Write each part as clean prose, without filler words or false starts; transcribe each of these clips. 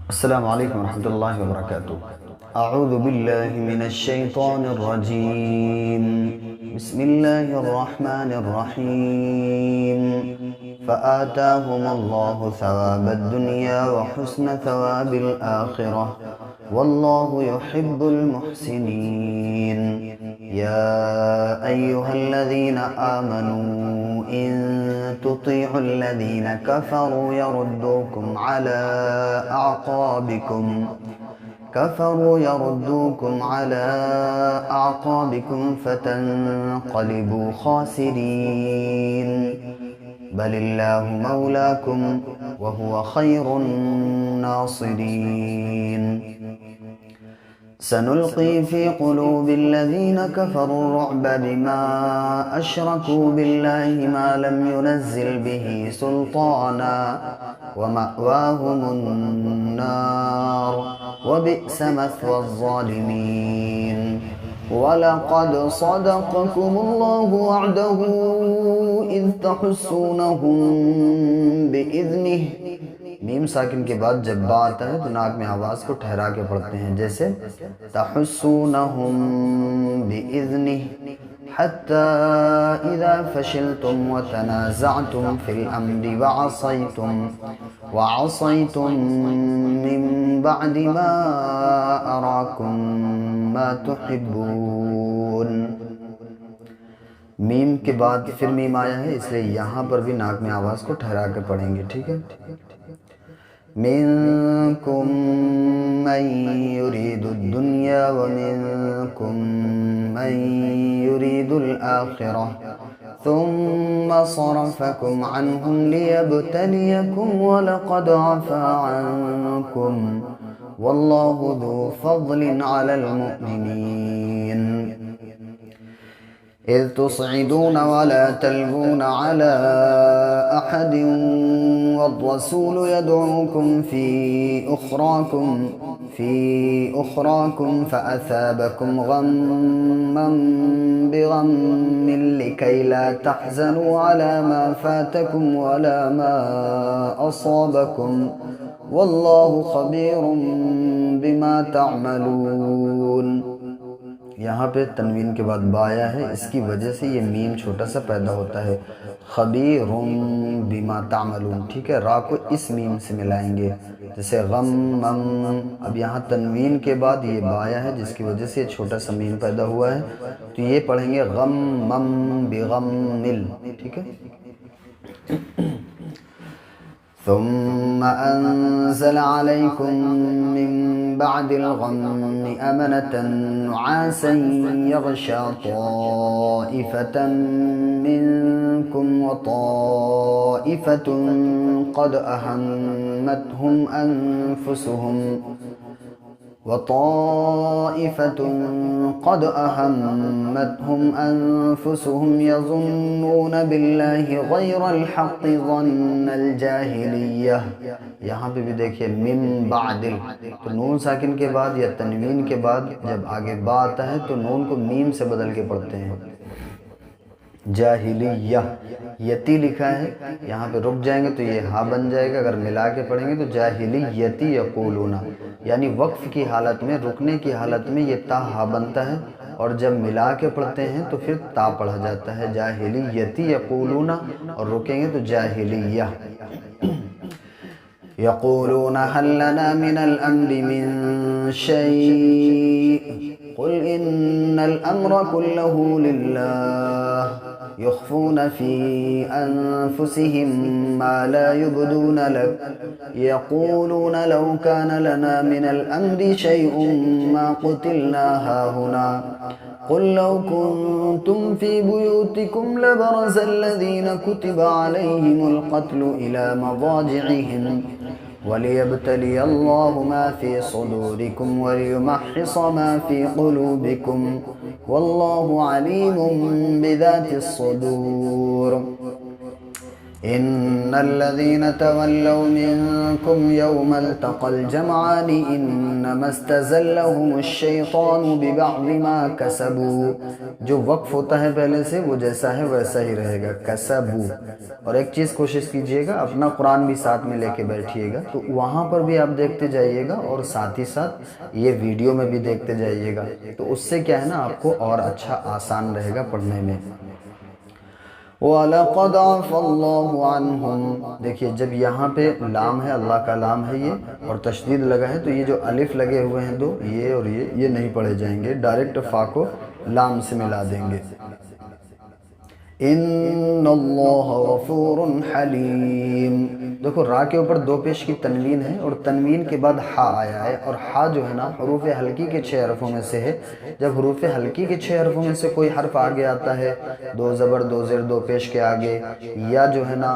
السلام عليكم ورحمة الله وبركاته. أعوذ بالله من الشيطان الرجيم. بسم الله الرحمن الرحيم. فآتاهم الله ثواب الدنيا وحسن ثواب الآخرة والله يحب المحسنين. يا أيها الذين آمنوا إن تطيعوا الذين كفروا يردوكم على أعقابكم فتنقلبوا خاسرين. بل الله مولاكم وهو خير الناصرين. سنلقي في قلوب الذين كفروا الرعب بما أشركوا بالله ما لم ينزل به سلطانا ومأواهم النار وبئس مثوى الظالمين. ولقد صدقكم الله وعده إذ تحسونهم بإذنه. میم ساکن کے بعد جب با آتا ہے تو ناک میں آواز کو ٹھہرا کے پڑھتے ہیں، جیسے تحسونہم بإذنہ حتی اذا فشلتم وتنازعتم فی الامر وعصیتم من بعد ما اراکم ما تحبون. میم کے بعد پھر میم آیا ہے، اس لیے یہاں پر بھی ناک میں آواز کو ٹھہرا کے پڑھیں گے، ٹھیک ہے. منكم من يريد الدنيا ومنكم من يريد الآخرة ثم صرفكم عنهم ليبتليكم ولقد عفا عنكم والله ذو فضل على المؤمنين. إذ تصعدون ولا تلوون على أحد والرسول يدعوكم في أخراكم فأثابكم غما بغم لكي لا تحزنوا على ما فاتكم ولا ما أصابكم والله خبير بما تعملون. یہاں پہ تنوین کے بعد با آیا ہے، اس کی وجہ سے یہ میم چھوٹا سا پیدا ہوتا ہے. خبیر بما تعملون، ٹھیک ہے. را کو اس میم سے ملائیں گے، جیسے غم مم. اب یہاں تنوین کے بعد یہ با آیا ہے جس کی وجہ سے یہ چھوٹا سا میم پیدا ہوا ہے، تو یہ پڑھیں گے غم مم بغم مل، ٹھیک ہے. ثم أنزل عليكم من بعد الغم أمنة نعاسا يغشى طائفة منكم وطائفة قد أهمتهم أنفسهم يظنون بالله غير الحق ظن الجاهلية. یہاں پہ بھی دیکھیے من بعد، تو نون ساکن کے بعد یا تنوین کے بعد جب آگے با آتا ہے تو نون کو میم سے بدل کے پڑھتے ہیں. جاہلیہ یتی لکھا ہے، یہاں پہ رک جائیں گے تو یہ ہا بن جائے گا. اگر ملا کے پڑھیں گے تو جاہلیتی یقولون، یعنی وقف کی حالت میں، رکنے کی حالت میں یہ تا ہا بنتا ہے، اور جب ملا کے پڑھتے ہیں تو پھر تا پڑھا جاتا ہے. جاہلیتی یقولون، اور رکیں گے تو جاہلیہ. یقولون هل لنا من الامر من شيء قل ان الامر كله لله يخفون في أنفسهم ما لا يبدون لك يقولون لو كان لنا من الأمر شيء ما قتلنا هاهنا قل لو كنتم في بيوتكم لبرز الذين كتب عليهم القتل إلى مضاجعهم وليبتلي الله ما في صدوركم وليمحص ما في قلوبكم والله عليم بذات الصدور. إن الذين تولوا منكم يوم التقى الجمعان إنما استزلهم الشيطان ببعض ما كسبوا. جو وقف ہوتا ہے پہلے سے وہ جیسا ہے ویسا ہی رہے گا، کسبو. اور ایک چیز کوشش کیجئے گا، اپنا قرآن بھی ساتھ میں لے کے بیٹھیے گا، تو وہاں پر بھی آپ دیکھتے جائیے گا اور ساتھ ہی ساتھ یہ ویڈیو میں بھی دیکھتے جائیے گا، تو اس سے کیا ہے نا آپ کو اور اچھا آسان رہے گا پڑھنے میں. وَلَقَدْ عَفَا اللَّهُ عَنْهُمْ. دیکھیے جب یہاں پہ لام ہے، اللہ کا لام ہے یہ، اور تشدید لگا ہے، تو یہ جو الف لگے ہوئے ہیں دو، یہ اور یہ نہیں پڑھے جائیں گے، ڈائریکٹ فا کو لام سے ملا دیں گے. ان اللہ غفور حلیم. دیکھو را کے اوپر دو پیش کی تنوین ہے اور تنوین کے بعد ہا آیا ہے، اور ہا جو ہے نا حروف حلقی کے 6 حرفوں میں سے ہے. جب حروف حلقی کے 6 حرفوں میں سے کوئی حرف آگے آتا ہے، دو زبر دو زیر دو پیش کے آگے، یا جو ہے نا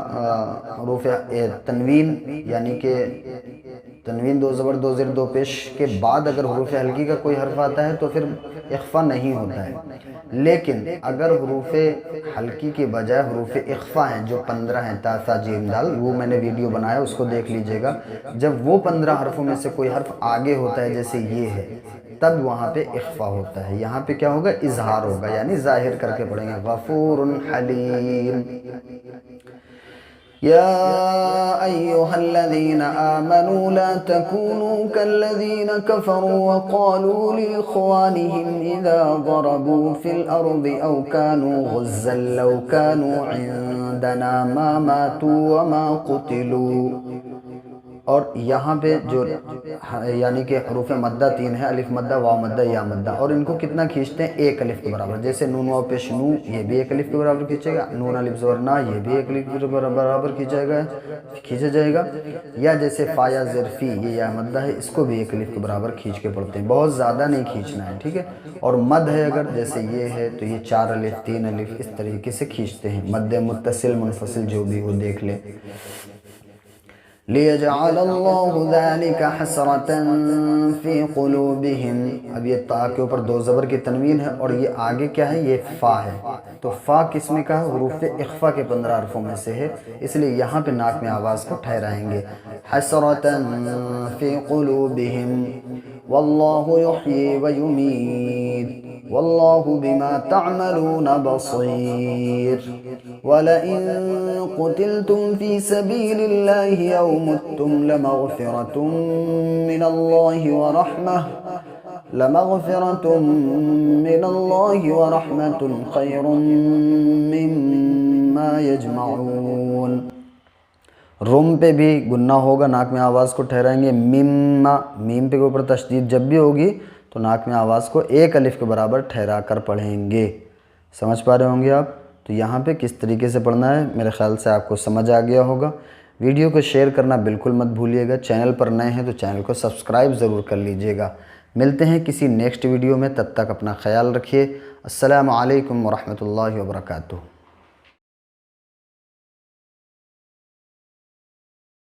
حروف تنوین یعنی کہ تنوین دو زبر دو زیر دو پیش کے بعد اگر حروف حلقی کا کوئی حرف آتا ہے تو پھر اخفا نہیں ہوتا ہے. لیکن اگر حروف حلقی کے بجائے حروف اخفا ہیں جو 15 ہیں، تا ثا جیم دال، وہ میں نے ویڈیو بنایا اس کو دیکھ لیجئے گا. جب وہ 15 حرفوں میں سے کوئی حرف آگے ہوتا ہے جیسے یہ ہے، تب وہاں پہ اخفا ہوتا ہے. یہاں پہ کیا ہوگا؟ اظہار ہوگا، یعنی ظاہر کر کے پڑھیں گے غفور حلیم. يا أيها الذين آمنوا لا تكونوا كالذين كفروا وقالوا لإخوانهم إذا ضربوا في الأرض أو كانوا غزا لو كانوا عندنا ما ماتوا وما قتلوا. اور یہاں پہ جو یعنی کہ حروف مدہ 3 ہے، الف مدہ، واو مدہ، یا مدہ، اور ان کو کتنا کھینچتے ہیں؟ 1 الف کے برابر. جیسے نون واو پیش نو، یہ بھی 1 الف کے برابر کھینچے گا. نون الف زبر نا، یہ بھی 1 الف کے برابر کھینچا جائے گا. یا جیسے فا یا زیر فی، یہ یا مدہ ہے، اس کو بھی 1 الف کے برابر کھینچ کے پڑھتے ہیں، بہت زیادہ نہیں کھینچنا ہے، ٹھیک ہے. اور مد ہے اگر جیسے یہ ہے تو یہ 4 الف 3 الف اس طریقے سے کھینچتے ہیں. مد متصل منفصل جو بھی وہ دیکھ لیں. لِيَجْعَلَ اللَّهُ ذَلِكَ حَسْرَةً فِي قُلُوبِهِمْ. اب یہ تا کے اوپر 2 زبر کی تنوین ہے اور یہ آگے کیا ہے؟ یہ فا ہے. تو فا کس میں کا ہے؟ حروف اخفا کے 15 حرفوں میں سے ہے، اس لیے یہاں پہ ناک میں آواز کو ٹھہرائیں گے. حَسْرَةً فِي قُلُوبِهِمْ وَاللَّهُ يُحْيِي وَيُمِيتُ وَاللَّهُ بِمَا تَعْمَلُونَ بَصِيرٌ. وَلَئِن قُتِلْتُمْ فِي سَبِيلِ اللَّهِ أَوْ مُتُّمْ لَمَغْفِرَةٌ مِّنَ اللَّهِ وَرَحْمَةٌ خَيْرٌ مِّمَّا يَجْمَعُونَ. روم پہ بھی گنہ ہوگا، ناک میں آواز کو ٹھہرائیں گے. مما، میم پہ کے اوپر تشدید جب بھی ہوگی تو ناک میں آواز کو 1 الف کے برابر ٹھہرا کر پڑھیں گے. سمجھ پا رہے ہوں گے آپ؟ تو یہاں پہ کس طریقے سے پڑھنا ہے میرے خیال سے آپ کو سمجھ آ گیا ہوگا. ویڈیو کو شیئر کرنا بالکل مت بھولیے گا. چینل پر نئے ہیں تو چینل کو سبسکرائب ضرور کر لیجئے گا. ملتے ہیں کسی نیکسٹ ویڈیو میں، تب تک اپنا خیال رکھیے. السلام علیکم ورحمۃ اللہ وبرکاتہ.